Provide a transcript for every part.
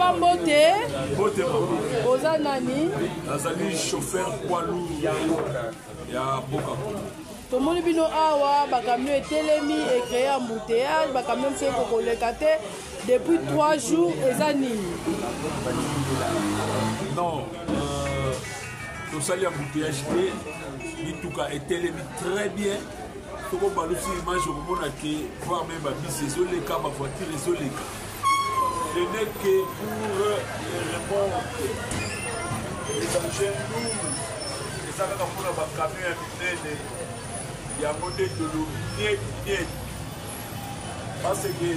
Papa Mbote. Mbote Oza nani? Nazali chauffeur poids lourd ya Boka. Tomoni bino awa bakamion etelemi et créé embouteillage, bakamion mse kokoleka te depuis 3 jours eza nini? Non, tout ça l'embouteillage te bituka etelemi très bien. Toko balusi image au monde qui voire même babis ezoleka ma voiture ezoleka. Ce n'est que pour répondre les engins lourds. Et ça va pour la camion à minene. Il y a un modèle de l'eau net. Parce que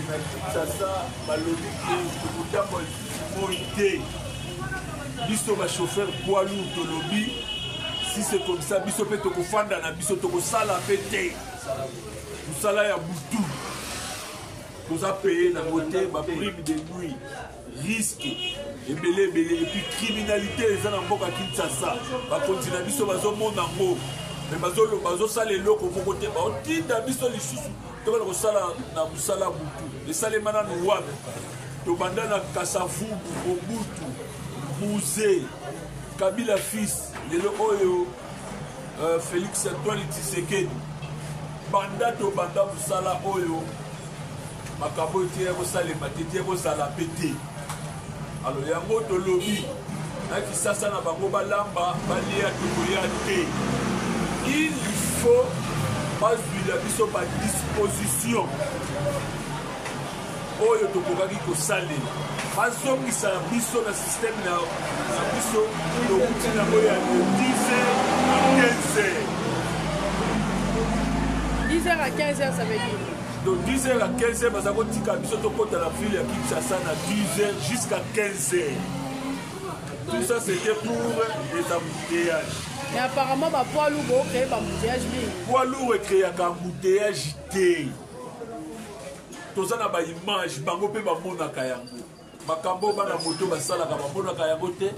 ça balobi que tout le biso ba chauffeur poids lourd de lobby. Si c'est comme ça, biso peut te fanda na biso to sala pété. Tout ça là ya boutou. Nous avons payé la montée, ma prime de nuit, risque, et belé, et puis criminalité, les gens en Kinshasa, va continuer à dire que monde en mot, mais bazo ça les locaux pour côté, on dit d'abisso les sous, tu vas le sala na musala boutou, les salés maintenant nous voient, tu bandes na Kassafou, Mobutu, Mouzé, Kabila fils, les locaux, Félix Antoine Tshisekedi, banda to banda musala oyo. Makambo tie ko sale matete ko sala pété. Alors yango to lobby na kisasa na bango balamba balia tukoya te. Il faut pas la biso par disposition. Oyo to kokaki ko sale. Baso kisa biso na système na biso to kutina boya 10h à 15h ça veut dire. De 10h à 15h, parce que tu as la ville à Kinshasa à 10h jusqu'à 15h. Tout ça, c'était pour les embouteillages. Mais apparemment, ma poids lourd a créé un embouteillage. Poids lourd a créé un embouteillage. Tout ça, c'est une image. Bango pe bamona kayango. Makambo bana moto basala ka bamona kayango te.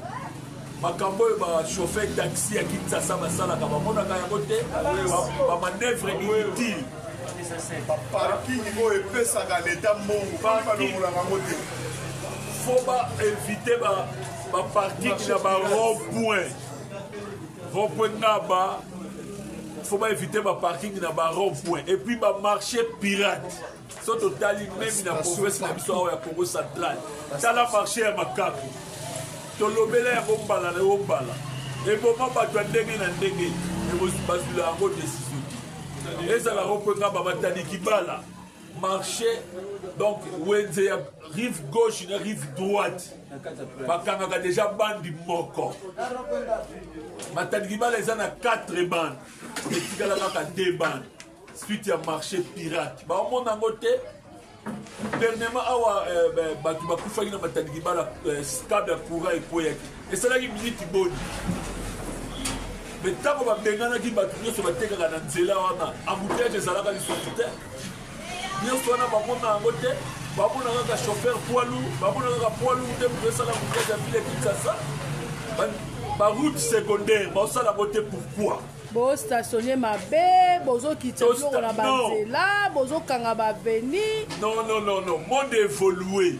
Makambo ba chauffeur taxi à Kinshasa basala ka bamona kayango te. Ba manœuvre inutile. Parking niveau epesaka l'état mongo faut pas éviter ba parking na ba rond-point naba faut pas éviter ba parking na ba rond-point et puis ba marché pirate so total même na province na biso ya Congo central tala marché ya makaku to lobela ya bombala na bombala et boma ba ndenge na ndenge et basula ngo décision. Et ça la reprendra Babatani Kibala. Marché, donc, rive gauche, une rive droite. Bakanga a déjà bandi moko. Matani Kibala, ils en a 4 bandes. Et Kibala a 2 bandes. Suite, il y a marché pirate. Bah, au monde en côté, dernièrement, tu vas couper dans Matani Kibala, stable à courant et poyaki. Et c'est là qu'il me dit Tiboni. Mais tant que tu as dit que tu as été dans nzela wana embouteillage ezalaka lisusu te nyonso wana bamona yango te bamona kaka chauffeur poids lourd bamona kaka poids lourd te moto esala embouteillage ya ville ya Kinshasa baroute secondaire baosala yango te pourquoi bostationne mabe bozokita biloko na banzela bozokanga baveni. Non, monde évolué.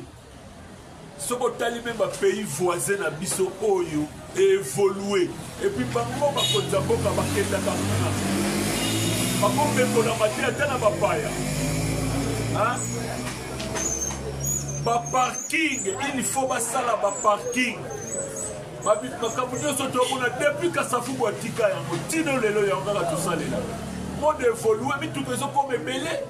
Ce que tu as même pays voisin à biso oyo évolué et puis bango bakonza boka bakenda kamuna bakombe kona matia tena bapaya hein ba parking il faut basala ba parking babi makambo nyonso tomona depuis Kasafu botika yango tino lelo yango kaka tosalela monde évolué mituka ezokoma ebele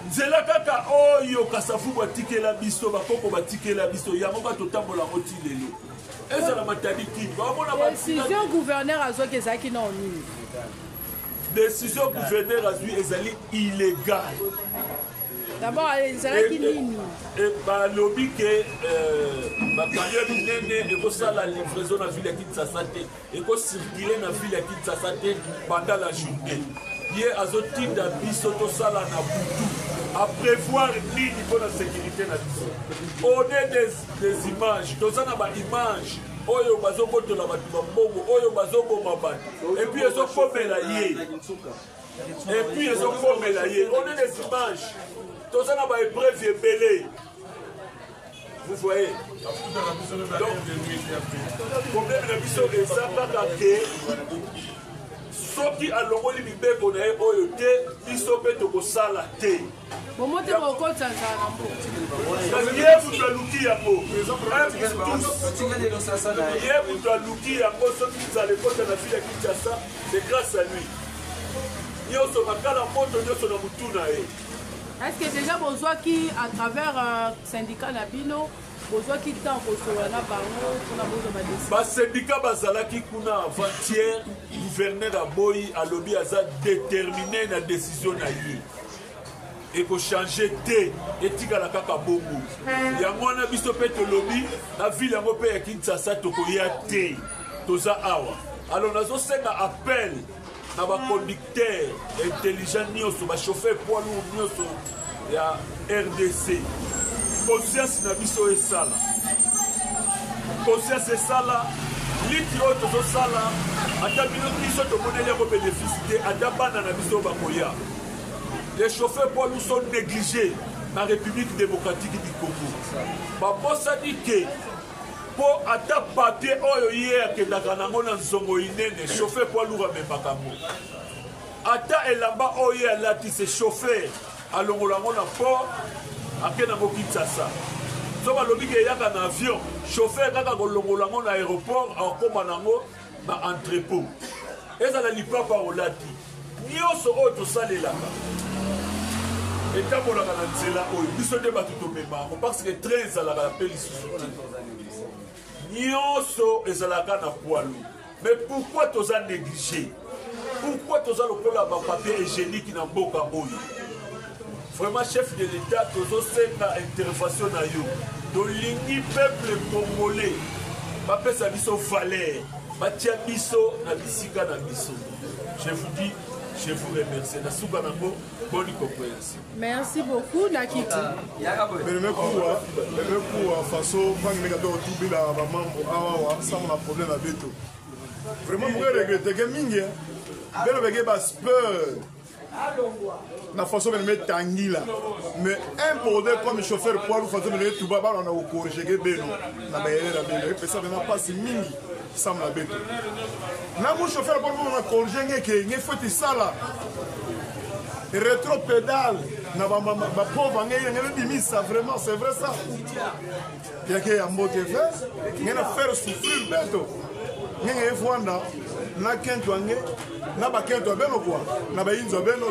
nzela kaka oyo Kasafu batikela biso bakoko batikela biso yango batotambola ngo ti lelo ezala matadi kini bamona décision gouverneur azwaki ezalaki na nini décision gouverneur azwi ezali illégal d'abord ezalaki nini balobi ke bakamion minene ekosala livraison na ville ya Kinshasa te ekocircule na ville ya Kinshasa te pendant la journée ye azotinda biso tosala na butu à prévoir nini pour la sécurité na biso on est des images tozana ba image oyo bazobotola bato bambongo oyo bazoboma bato et puis ezokomela ye on est des images tozana ba épreuve ebele Vous voyez? Donc, problème de biso et ça kaka ke soki alongoli mibeko na ye oyo te biso mpe tokosala te. Momote bokota nzambo. Ye mutu aluki yango. Ye mutu aluki yango soki nzala ekota na ville ya Kinshasa, c'est grâce à lui. Nyonso makala moto nyonso na mutu na ye. Est-ce que déjà besoin qui à travers syndicat Nabino besoin qui tant kosola na bango pour besoin ba décision. Ba syndicat bazalaki kuna avant-hier gouverneur Aboyi alobi aza déterminé na décision na ye. Et ko changer te etikala kaka bongo. Yango wana biso pe tolobi na ville yango pe ya Kinshasa tokoya te. Toza awa. Alors nazo senga appel na ba conducteur intelligent nyonso ba chauffeur poids lourd nyonso ya RDC. Conscience na biso esala. Conscience esala liti oyo tozosala ata bino biso tomoneli yango bénéfice te ata bana na biso bakoya. Les chauffeurs poids lourds sont négligés dans la République démocratique du Congo. Babosa dit que pour ata papier oyo hier que dakanango na nzongo inene chauffeur poids lourd amembaka ngo. Ata elamba oyo alati se chauffeur alongolango na port akena ngo Kinshasa. So balobi ke yaka na avion chauffeur kaka kolongolango na aéroport akoma nango na entrepôt. Ezala lipapa olati. Nyonso oyo tosalelaka. Etabolaka na nzela oyo biso nde bato tomembango parce que train ezalaka na pe lisusu nyonso ezalaka na poids lourd. Mais pourquoi toza négligé? Pourquoi toza lokola bapapier hygiénique na mboka oyo? Vraiment chef de l'État tozosenga intervention na yo tolingi peuple congolais bapesa biso valeur batia biso na bisika na biso. Je vous dis, je vous remercie. Bonne compréhension. Merci beaucoup, Nakiki. Vraiment, je regrette que Mingi, na façon de mettre Tanguila. Mais un bordel comme chauffeur pour façon de mettre tout bas, on a corrigé Beno. Na bayele la belle, et ça n'a pas si Mingi. Ça me l'a bête. Na mon chauffeur pour nous corriger que il faut ça là. Rétro-pédale, na ba pauvre ngene dimi ça vraiment c'est vrai ça. Il y a que ambo te fait, ngene faire souffrir beto. Ngene fwanda na kento ngé na ba kento beno quoi. Na ba inzo beno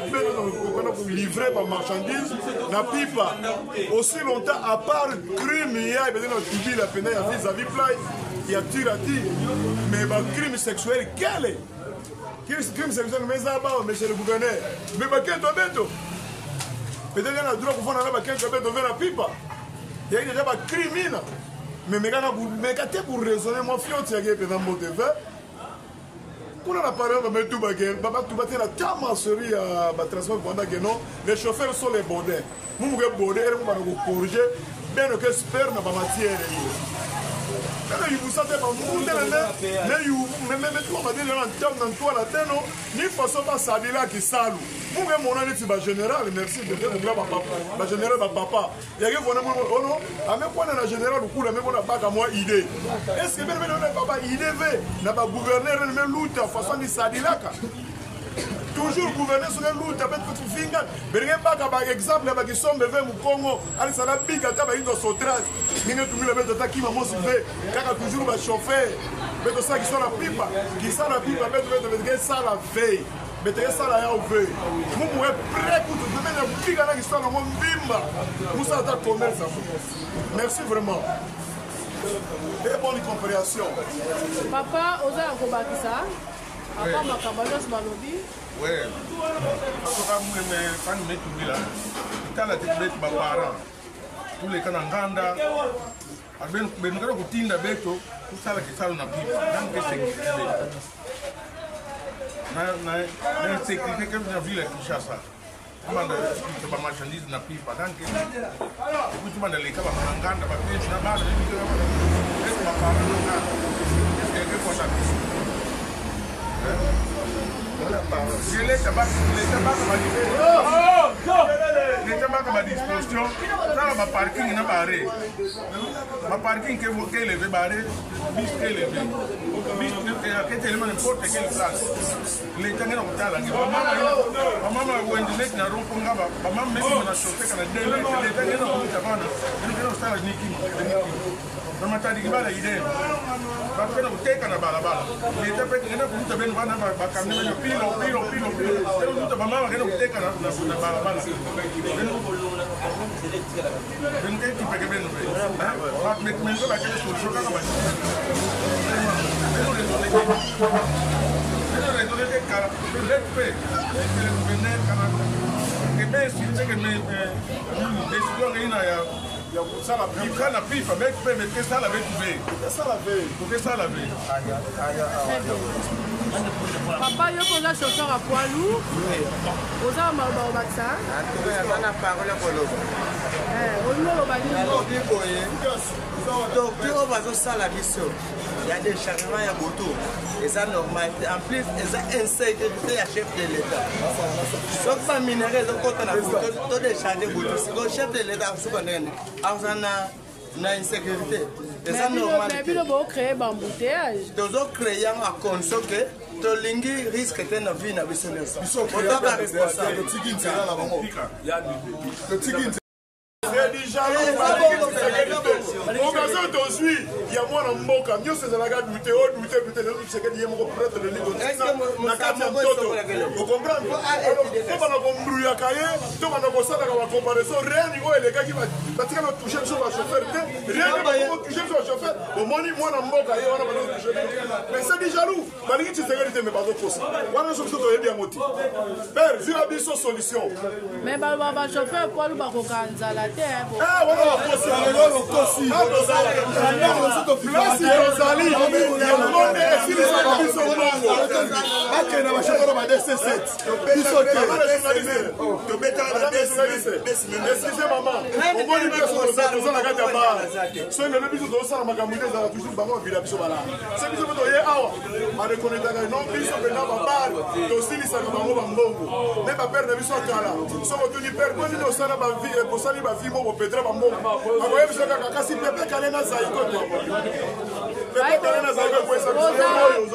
pour livrer par marchandise na pipa. Aussi longtemps à part crime il y a besoin de tibi la peine ya vis-à-vis play. Il y a tir à tir, mais le crime sexuel, quel est? Crime sexuel, mais ça va, monsieur le gouverneur. Mais quel est ton bête? Peut-être qu'il y a un droit pour faire un bête vers la pipe. Il y a déjà un crime. Mais quand pour raisonner, moi, je suis un peu de verre. Pour la parole, on va mettre tout le la tamasserie à transport pendant que non, les chauffeurs sont les bordels. Nous, nous sommes bordels, nous allons corriger, bien que j'espère dans la matière. Quand vous savez, ni façon pas saluer là qui salue. Vous même mon ami c'est général, merci de dire mon général papa. Il y a que vous oh non, à même point la général coup la même on a pas à moi idée. Est-ce que même on pas idée n'a pas gouverneur même lutte façon de saluer là. Toujours gouverneur sur le loup, tu as petit finger. Mais rien pas par exemple, qui sont bébés au Congo, allez ça la pique à tabac dans son trace. Ni ne tout le monde qui m'a montré, car toujours va chauffer. Mais de ça qui sont la pipe, qui sont la pipe, mais ça la veille. Mais tu ça la veille. Vous pouvez prêt pour te donner un pique à la histoire dans mon bimba. Vous ça ta commerce. Merci vraiment. Et bonne compréhension. Papa, osa yakobakisa. Apa makabalos malobi. Ouais. Quand on met tout là, quand la tête bête mes parents, tous les cananganda, ben nous avons tinda beto, tout ça là qui ça on a pris, donc que c'est na sécurité que nous avons vu la Kinshasa. Comment de pas marchandise na pipa, donc que tu m'as les cas cananganda, ba pêche na base, est ma parents là, est-ce que quoi ça? Je l'ai tabac, va l'État marque ma disposition, ça ma parking n'a pas arrêté. Ma parking qui est élevé, barré, bis qui est élevé. Bis qui est élevé n'importe quelle place. L'État n'est pas là. Maman m'a dit na roponga ba maman même na chauffé kana dele l'État n'est pas là. Il est là au Niki. Mama tadi kibala idée. Ba pena uteka na balabala. L'État peut ngena kuta ben bana ba kamera pilo. Leo mtu mama ngena uteka na balabala. Ben keti peke ben be. Ba mekmengo ba kele solution kaka ba. Papa, yo koza chauffeur à poids lourd. Oza maloba au vaccin. Donc, il y a des changements à moto. Et ça normal. En plus, il y a insécurité à chef de l'État. Donc, pas minerais, donc, on a des changements. Le chef de l'État, on a insécurité. Et ça normal. Mais il faut créer un embouteillage. Donc, on crée un console que Tolingi risque de ne pas être responsable. Occasion tozwi ya mwana mboka nyonso ezalaka dute Tshisekedi ye moko prêtre de ligo na kati ya mtoto okomprendre tobana kombruyaka ye tobana kosalaka bacomparaison rien oyo elekaki batika na touche biso bachauffeur te rien bakotouche biso bachauffeur omoni mwana mboka ye wana bazotouche mais c'est du jaloux balingi Tshisekedi te me bazokosa wana nyonso biso toyebi yango ti père zila biso solution mais bachauffeur poilu bakoka nzala te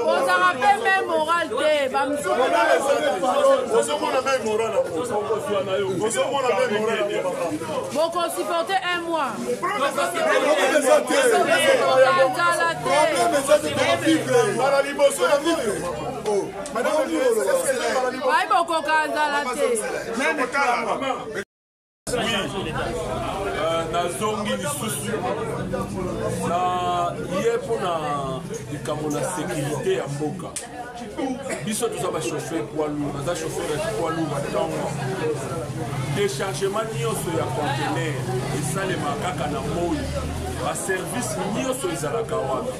ozaka mpe me moral te bokosupporte un mois bayi bokoka nzala te nazongi lisusu na ye mpona likambo na sécurité ya mboka biso toza bachauffeur poids lourd naza chauffeur ya poids lourd batongo déchargement nyonso ya contener esalemaka kaka na moi baservice nyonso ezalaka wana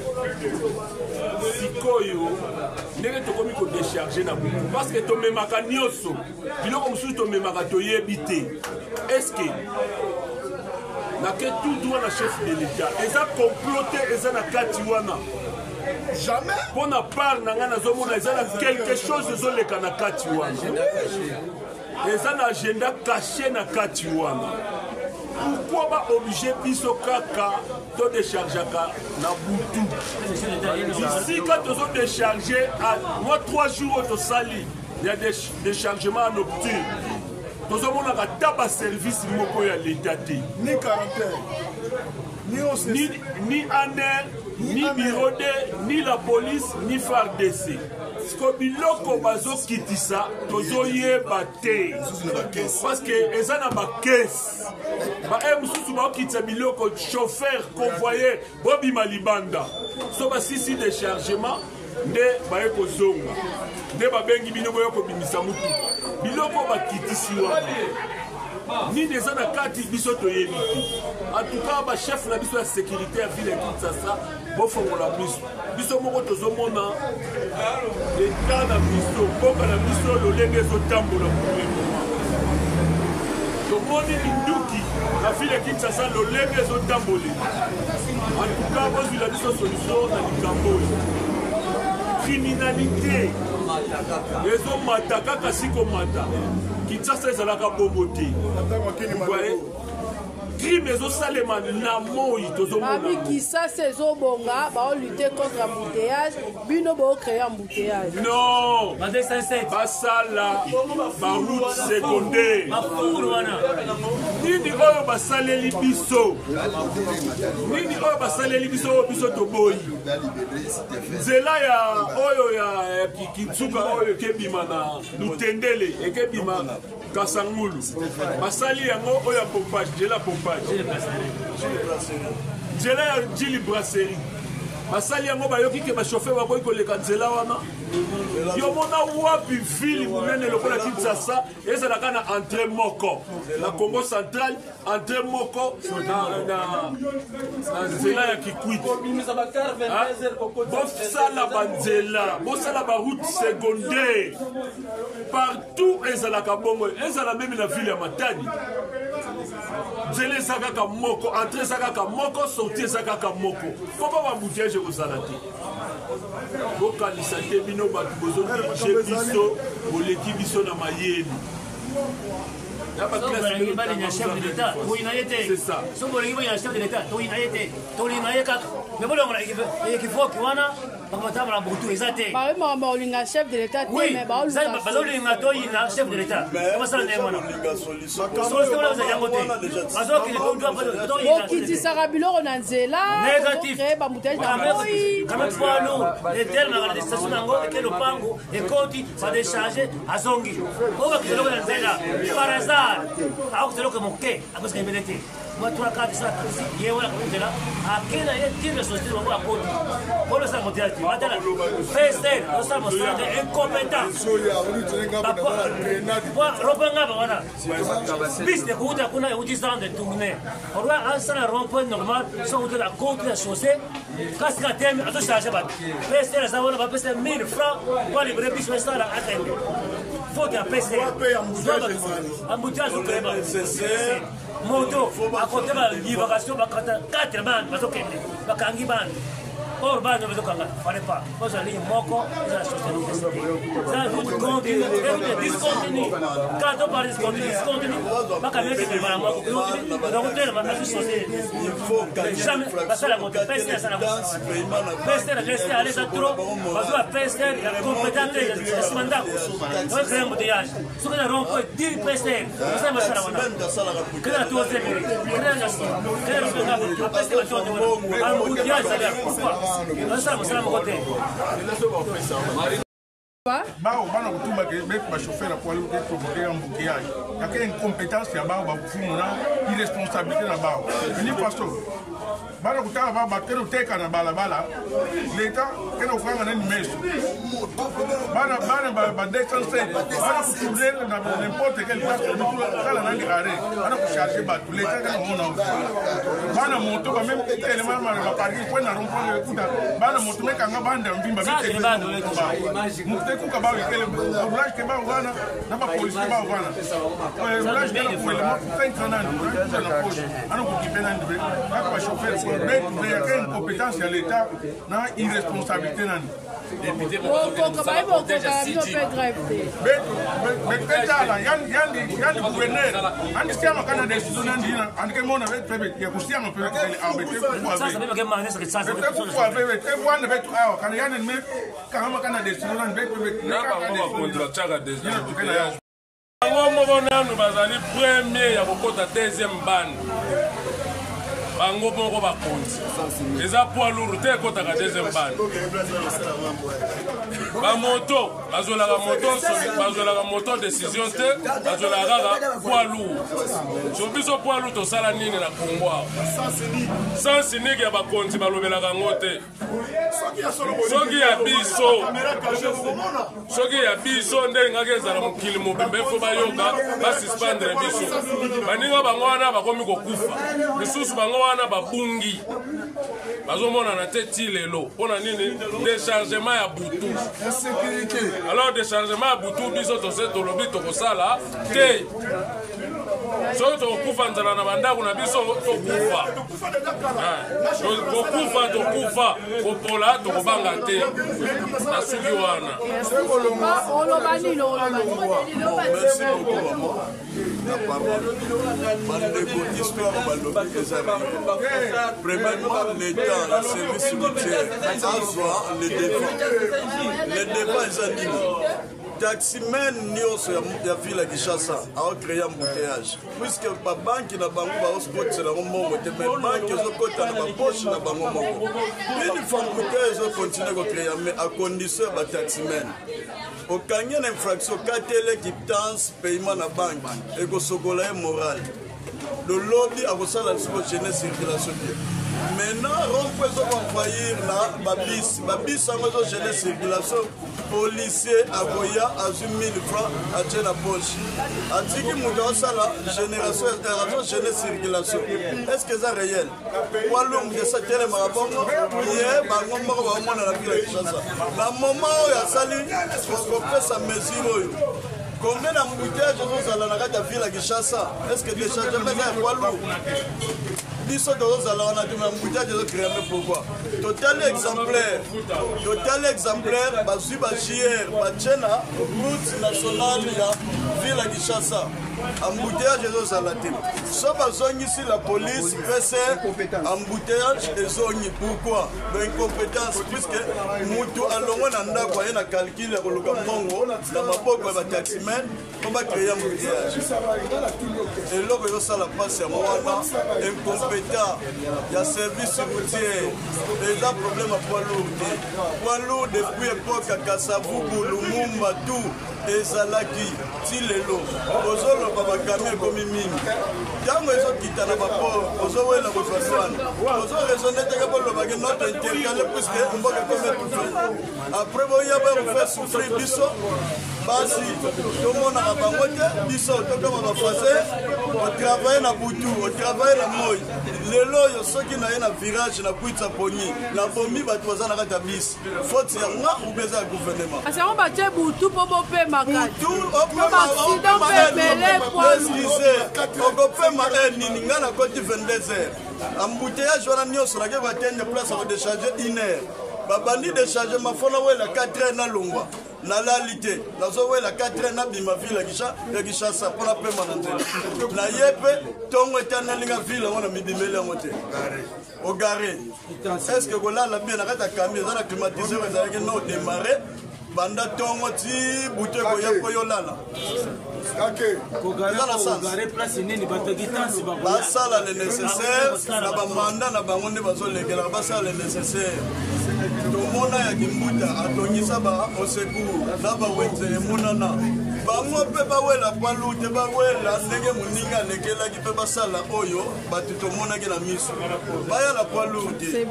sikoyo ndenge tokomi kodécharge na butu parce que tomemaka nyonso biloko mosusu tomemaka toyebi te estce nake tout droit na chef de l'État eza comploté eza na kati wana jamais pour na part na nga nazomona eza na quelque chose ezoleka na kati wana eza na agenda caché na kati wana pourquoi ba obligé biso kaka to déchargeaka na butu ici quand tozo décharger à moi 3 jours au sali il y a des déchargements nocturnes tozomonaka ta baservice moko ya l'État te ni quarantaine ni ANER ni Birode ni la police ni FARDC siko biloko bazokitisa tozoyeba te parce que eza na bakese mosusu baokitisa biloko chauffeur convoyer bobima libanda so basisi déchargement nde baye kozonga nde babengi bino boye kobimisa mutuka biloko bakitisi wana nini eza na kati biso toyebi te antuka bachef na biso ya sécurité ya ville ya Kinshasa bofongola biso moko tozomona leta na biso mboka na biso lolenge ezotambola tomoni linduki na ville ya Kinshasa lolenge ezotambole antuka bozwila biso solution na likambo oyo criminalité ezomata kaka sikomata Kinshasa ezalaka bongo te. Crime ezosalema na moi tozomona. Ami Kinshasa ezobonga baolutter contre embouteillage, bino créer embouteillage. Non. Basala baroute secondaire. Nini oyo basaleli biso. Nini oyo basaleli biso biso toboyi. Nzela ya oyo ya Kitsuka oyo kebima na Lutendele ekebima Kasangulu. Basali yango oyo pompage, nzela pompage. Nzela ya Jili Brasserie. Basali yango bayoki ke ba chauffeur bakoki koleka nzela wana. Yo mona wapi ville munene lokola Kinshasa ezalaka na entrée moko. La Congo centrale entrée moko na nzela ya Kikwit. Bosala banzela, bosala ba route secondaire. Partout ezalaka bongo, ezala même la ville ya Matadi. Nzela ezalaka moko, entrée ezalaka moko, sortie ezalaka moko. Pourquoi ba bouteillage kozala te? Bokanisa te bino bato bozodirige biso boleki biso na mayeni. C'est ça. Chef de l'État, oui, chef de l'État. Par hasard, alors que c'est là que mon quai, à cause qu'il y a été. Moi, toi, quand tu sais, il y a un côté là, à quel est-ce que la société va voir à côté? Pour le savoir, tu vas dire, fais-le, on s'en va faire incompétent. Reprenons, voilà. Bis de route, on a 10 ans de tournée. On doit un rond-point normal, sans de la côte de la chaussée. Quand c'est la thème, à tout changer, fais-le, la savane va passer 1000 francs pour libérer bis de ça à atteindre. Faut qu'il y ait un PC. Embouteillage au Créma. Moto, à côté de la libération, 4 bandes, parce que les bandes. Or, bandes ne fallait pas. Moi, j'ai dit, Moko, c'est la société. Ça, vous continuez, discontinue. Quand on parle de discontinue, pas qu'à mettre des balles, donc, la société. Jamais, parce que la moto, pester, ça n'a pas. Pester, rester à l'aise à trop, parce que la pester, la compétence, c'est ce mandat. On va créer un embouteillage. Ce qu'on a rompu, 10 pester, ça va faire la moto. Que la tour s'est mirée, que la nation, que la responsable, la pester, la tour de moto. Un embouteillage, ça vient. Pourquoi? Bao bana kutumba ke met ba chauffeur a poilu ke provoquer embouteillage. Ya ke incompétence ya bao ba kufumu na irresponsabilité na bao. Ni pastor. Bana kutaka ba bakero teka na balabala. L'État ke no fanga na meso. Bana ba décence. Bana kutuler na n'importe quel place de tout kala na ngare. Bana ku charger ba tout l'État ke no mona. Bana moto ba même tellement ma parking point na rond-point kuta. Bana moto meka nga banda mbimba bite. Kuka ba ikele village ke ba wana na ba police ke ba wana village ke ko le mo 5 ans na poche ana ko kipena ndbe ka ba chauffeur ko be ya ken compétence ya l'état na irresponsabilité nani député mo ko ba ibo ko ba no pe grève be petala yani gouverneur andi siama kana de suna ndina andi ke mona be pebe ya kusiama pebe ke arbitrer pour ça même que mané ça que ça pour avec te wana be awa kana yani me kama kana de suna be bango moko nanu bazali premier ya kokota deuxième bande bango moko bakonzi eza poids lourd te ekotaka deuxième bande bamoto bazwelaka moto décision te bazwelaka kaka poids lourd so biso poids lourd tosala nini na Congo awa sans unique ya bakonzi balobelaka yango te soki ya biso nde ngaki ezala mokili mobimba efo bayoka basuspendre biso baninga bango wana bakomi kokufa misusu bango wana babungi bazomonana te ti lelo mpona nini déchargement ya butu alors déchargement ya butu biso tose tolobi tokosala te soki tokokufa nzala na bandako na biso tokufa tokufa kopola tokobanga te na suki wana. Premièrement, l'État, le service routier, les débats, les animaux. Taximen nyonso ya ville ya Kinshasa aocréé embouteillage puisque babanki na bango baoskotisa nango mongo te mais banki ezokota na bapoche na bango moko une fois embouteillage ezokontinue kocréé mais à condition ya bataximen okangi na infraction katele quittance paiement na banque ekosokola ye moral lolobi akosala lisuko gene circulation te. Maintenant rond-point ezokonfaillir na babis yango ezogene circulation policier akoya azwi 1000 francs atie na poche atiki moto aosala génération gene circulation. Est-ce que eza réel walongi esa telemaka bongo ye bango moko baomona na ville ya Kinshasa na moment oyo asali kopesa mesure oyo combien d'embouteillage ezozala na kati ya ville ya Kinshasa. Est-ce que déchargement eza ya poids lourd biso tozozala wana te mais embouteillage ezocréame pourquoi total exemplaire bazwi baJR batie na route nationale ya ville ya Kinshasa embouteillage ezozala te so bazongisi la police pese embouteillage ezongi pourquoi l'incompétence puisque mutu alongo na ndako aye na calcul ya koluka mbongo na maboko ya bataximen po bacreye embouteillage eloko ezosala mpasi ya mwana incompétent ya service routier eza problème ya poids lourd depuis époque ya Kasavubu Lumumba tout ezalaki ti lelo ozoloba bakami ekomi mingi ntango ezokita na baport ozowela boswaswana ozoresone teke bolobaki notre intercale puisque mboka ekomi étouffé après boya bakofaire souffrir biso basi tomonaka bango te biso tokoma bafase otravaille na butu otravaille na moi lelo oyo soki na ye na virage na kwitsa poni na bomi bato baza na kati ya bisi faute ya nga ubeza ya gouvernement asango batie butu mpo bopemaka okopema nini nga na koti 22h embouteillage wana nyonso nake batende place ya kodécharge 1h babandi décharge mafona wela 4h na longwa nalali te nazowela 4h nabima ville ya Kinshasa mpona pema na nzela na ye mpe ntongo etanalinga ville yango na mibimeli yango te ogare estce kolala bien na kati ya kami eza na climatiseur ezalaki na odémarre banda ntongo ti butu ekoya mpo yolala basala le nécessaire na bamanda na bango nde bazolekelaka basala le nécessaire tomona ya kimbuta atongisa baosecour na bawenze emonana bango mpe bawela palu te bawela ndenge moninga alekelaki mpe basala oyo bato tomonaki na miso baya na palu te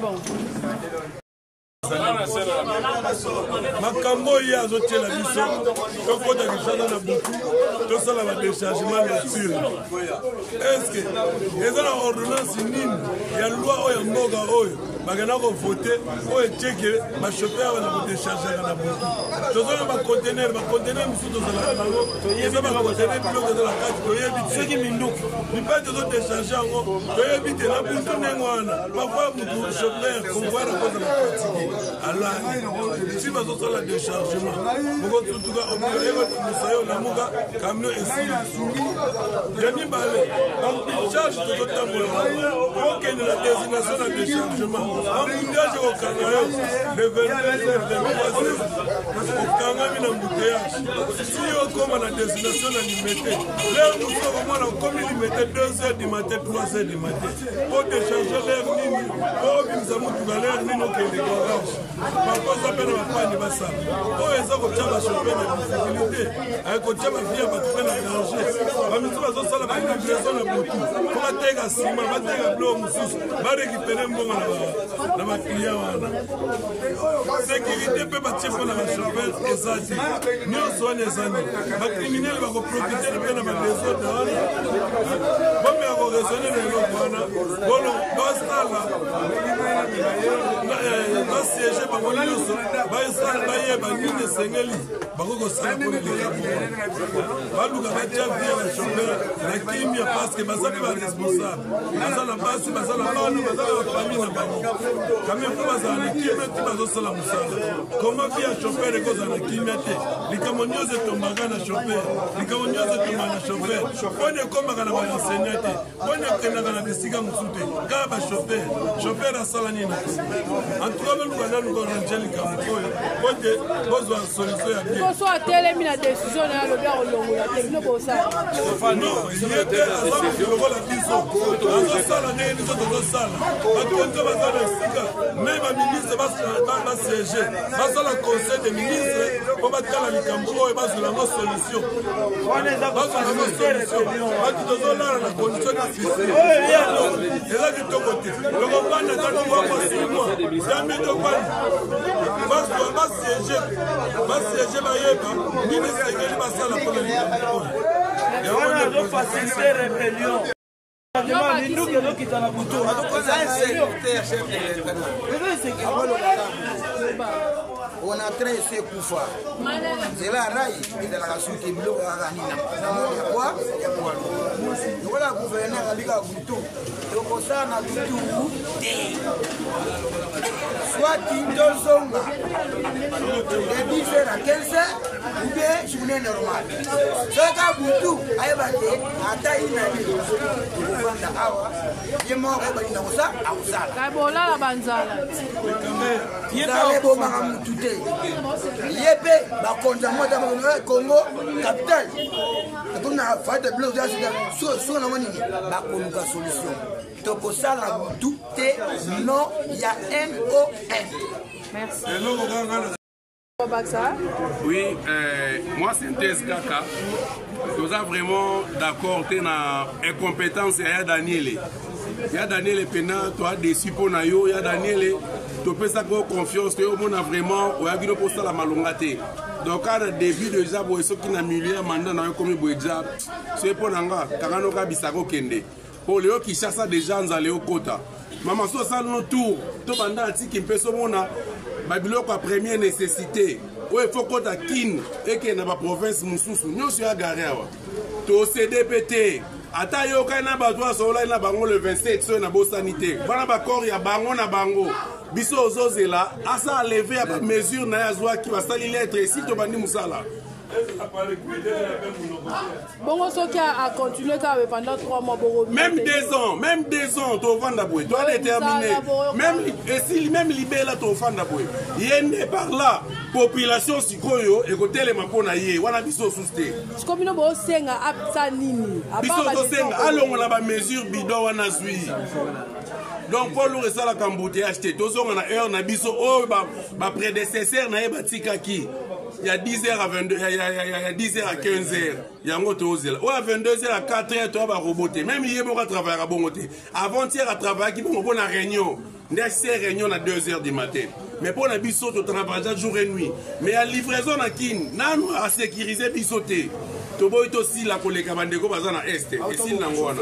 makambo oyo azotiela biso tokota Kinshasa na butu tosala badéchargement nature estce eza na ordonnance nini ya loi oyo ya mboka oyo bakenda kovote oyo etieke bashofer bana kodéchargaka na butu tozona bacontener mosusu tozalaka nango eza bacontener biloko eza na kati toyebi soki minduku mipai tozodécharge yango toyebi te na butu ndenge wana parfois mutu shofer konvoire akozala fatigué alani si bazosala déchargement mokotutuka okoyekotimusa yo namuka camion esili ya mibale charge tozotambola okende na désignation na déchargement embouteillage okanga yo le 22h okangami na embouteillage si okoma na destination na limité lere mosu okomona okomi limité 2h du matin 3h du matin po décharge lere nini po obimisa motuka lere nini okende garage bakoza mpe na bapani basala oyo eza kotia bashofer na visibilité akotia bavie ya bato mpe na danger bamisu bazosala baintegration na butu po bateka nsima bateka bilo mosusu barekipere mbongo na baklia wana sécurité mpe batie mpo na bashofer eza te nyonso wana ezani bacriminele bakoprofite mpe na badesordre wana bomeka koresone na eloko wana bolo basala basiege bango nyonso bayeba nini esengeli bakokosala mpona likambo baluka batia vie na chauffeur na kimia parceke baza mpe baresponsable baza na basi baza na bana baza na bafamille na bango kame mpo bazala na kimia te bazosala mosala koma vie ya chauffeur ekozala na kimia te likambo nyonso etombaka na chauffeur likambo nyonso etombaka na chauffeur mpona ekombaka na baenseignant te mpona ekendaka na bisika mosusu te kaka bachauffeur chauffeur asala nini na antuka beluka nanu koranje likambo oyo po te bozwa solution ya bien so atelemi na décision na alobi akolongola te bino bosala ye te aza lokola biso azosala ndenge biso tozosala bato nzo baza na esika me baministre basiege basala conseil de ministre mpo batala likambo oyo bazwela yango solution bato tozolala na condition difficile eza kitoko te lokobanda eza nongwakosimwa jambi tokwana basiege bayeba nini esengeli basala mpona likambo on a très essayé Koufa. C'est là, Rai, et dans la suite, il y a quoi? Voilà, le gouverneur a dit à Boutou. Donc, ça, on a Boutou. Soit Tindozonga, de 10h à 15h, ou bien journée normale. Ce cas Boutou, Aïbate, à Taïnani, il est mort, il est mort, Kabola banzala. Yépe, la condamnation de Congo, capitale. On a fait de blocs sur la monnaie. La solution. Donc, ça, tout est non, il y a MON. Merci. Oui, moi c'est un TSKK. Nous sommes vraiment d'accord avec l'incompétence de Daniel. Il y a Daniel Pena, tu as des suppos, il y a Daniel, tu peux ça confiance, tu as vraiment, il y a une poste à la malongate. Donc, à début déjà, pour ceux qui n'ont milieu, maintenant, comme déjà, c'est pour l'anga, car on a bisako kende. Pour les qui chassent déjà, on a les quota. Maman, ça, ça, nos tours, tout pendant un petit qui peut se mona, Babylone, la première nécessité. Il faut qu'on ait kin et qu'il y ait dans la province, nous sommes à Garé. Tout CDPT. Ata yo kana batwa sola na bango le 27 so na bo sanité. Bana ba corps ya bango na bango. Biso ozozela asa lever à mesure na yazwa ki basali lettre ici to bandi musala. Bon, ce qui a continué pendant 3 mois. Même 2 ans, tu vas vendre. Tu as déterminé. Même libéré là, tu vas vendre. Il y a par là, population sikoyo, et côté les mapona yé, wana biso sousté. Ce comme nous avons senga absa nini. Biso senga, allons on a ba mesure bidon wana zui. Donc pour le reste la embouteillage, tous on a heure na biso oh ba prédécesseur na ebatika ki. Il y a 10h à 22, il y a 10h à 15h. Il y a un autre osel. Ou à 22h à 4h, tu vas roboter. Même hier, on va travailler à bon côté. Avant-hier, à travailler, on va à réunion. Next réunion à 2h du matin. Mais pour la biseau, tu travailles jour et nuit. Mais à livraison à Kin, nous à sécuriser biseauté. Tu vas aussi la collègue à Bandego, à Est. Et si l'angoana.